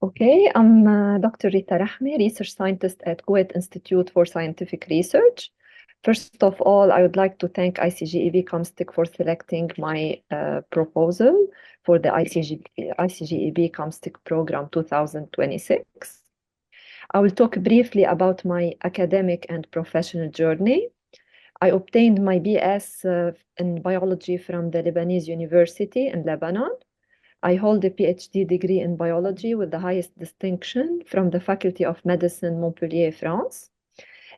Okay, I'm Dr. Rita RAHMEH, research scientist at Kuwait Institute for Scientific Research. First of all, I would like to thank ICGEB COMSTECH for selecting my proposal for the ICGEB COMSTECH program 2026. I will talk briefly about my academic and professional journey. I obtained my BS in biology from the Lebanese University in Lebanon. I hold a PhD degree in biology with the highest distinction from the Faculty of Medicine, Montpellier, France.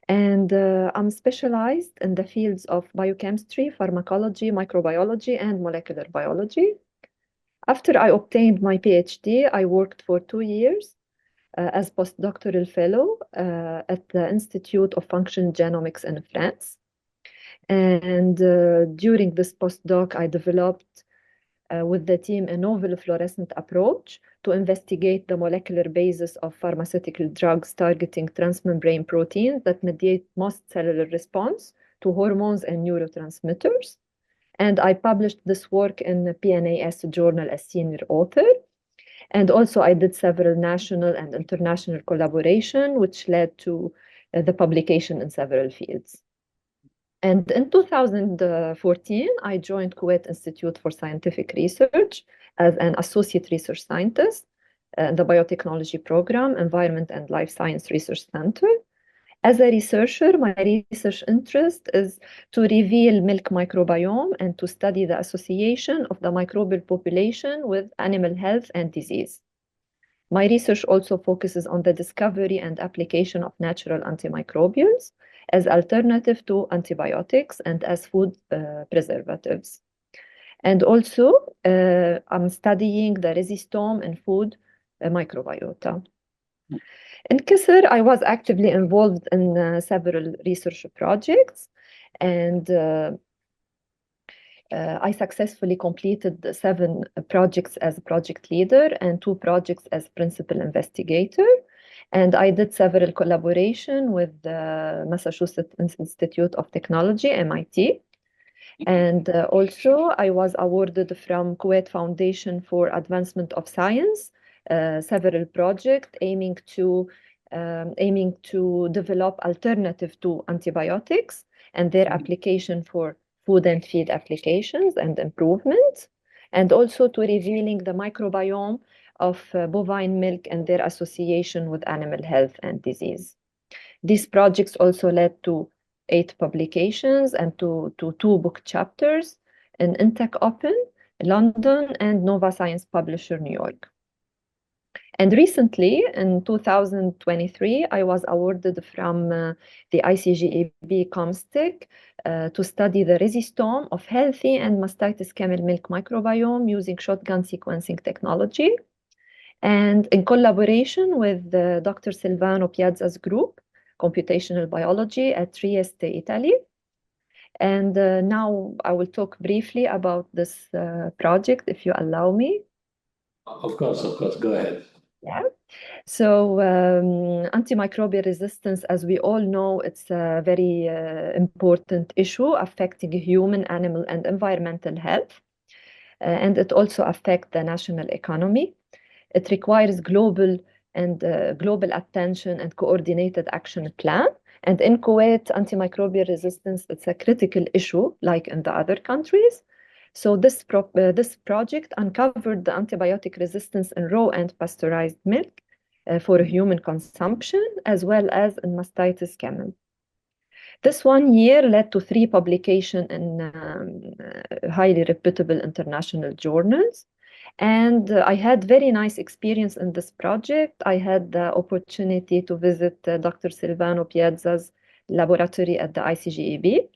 And I'm specialized in the fields of biochemistry, pharmacology, microbiology, and molecular biology. After I obtained my PhD, I worked for 2 years as postdoctoral fellow at the Institute of Functional Genomics in France. And during this postdoc, I developed with the team a novel fluorescent approach to investigate the molecular basis of pharmaceutical drugs targeting transmembrane proteins that mediate most cellular response to hormones and neurotransmitters. And I published this work in the PNAS journal as senior author. And also I did several national and international collaboration, which led to the publication in several fields. And in 2014, I joined Kuwait Institute for Scientific Research as an associate research scientist in the biotechnology program, Environment and Life Science Research Center. As a researcher, my research interest is to reveal milk microbiome and to study the association of the microbial population with animal health and disease. My research also focuses on the discovery and application of natural antimicrobials as alternative to antibiotics and as food preservatives. And also, I'm studying the resistome in food microbiota. In Kisr, I was actively involved in several research projects, and I successfully completed 7 projects as project leader and 2 projects as principal investigator. And I did several collaboration with the Massachusetts Institute of Technology, MIT. And also I was awarded from Kuwait Foundation for Advancement of Science, several projects aiming to develop alternative to antibiotics and their application for food and feed applications and improvement, and also to revealing the microbiome of bovine milk and their association with animal health and disease. These projects also led to 8 publications and to 2 book chapters in Intech Open, London, and Nova Science Publisher, New York. And recently, in 2023, I was awarded from the ICGEB COMSTECH to study the resistome of healthy and mastitis camel milk microbiome using shotgun sequencing technology. And in collaboration with Dr. Silvano Piazza's group, Computational Biology at Trieste, Italy. And now I will talk briefly about this project, if you allow me. Of course, go ahead. Yeah. So antimicrobial resistance, as we all know, it's a very important issue affecting human, animal, and environmental health. And it also affects the national economy. It requires global attention and coordinated action plan. And in Kuwait, antimicrobial resistance, it's a critical issue, like in the other countries. So this project uncovered the antibiotic resistance in raw and pasteurized milk for human consumption, as well as in mastitis camel. This 1 year led to 3 publications in highly reputable international journals. And I had very nice experience in this project. I had the opportunity to visit Dr. Silvano Piazza's laboratory at the ICGEB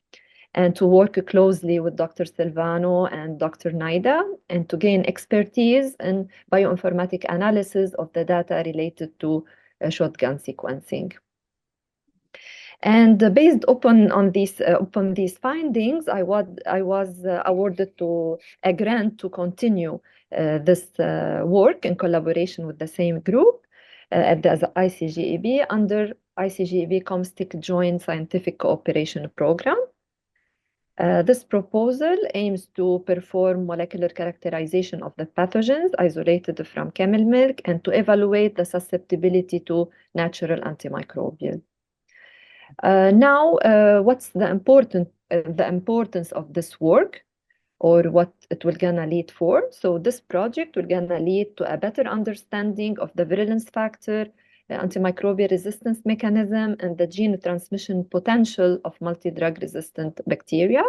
and to work closely with Dr. Silvano and Dr. Naida and to gain expertise in bioinformatic analysis of the data related to shotgun sequencing. And based upon these findings, I was awarded to a grant to continue this work in collaboration with the same group at the ICGEB under ICGEB COMSTECH Joint Scientific Cooperation Program. This proposal aims to perform molecular characterization of the pathogens isolated from camel milk and to evaluate the susceptibility to natural antimicrobial. What's the importance of this work, or what it will gonna lead for? So this project will gonna lead to a better understanding of the virulence factor, the antimicrobial resistance mechanism, and the gene transmission potential of multi-drug resistant bacteria.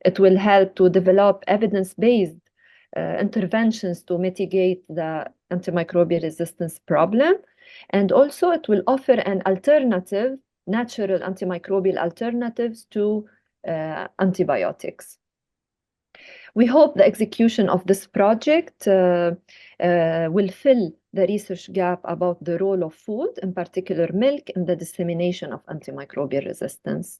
It will help to develop evidence-based interventions to mitigate the antimicrobial resistance problem. And also it will offer an alternative, natural antimicrobial alternatives to antibiotics. We hope the execution of this project will fill the research gap about the role of food, in particular milk, in the dissemination of antimicrobial resistance.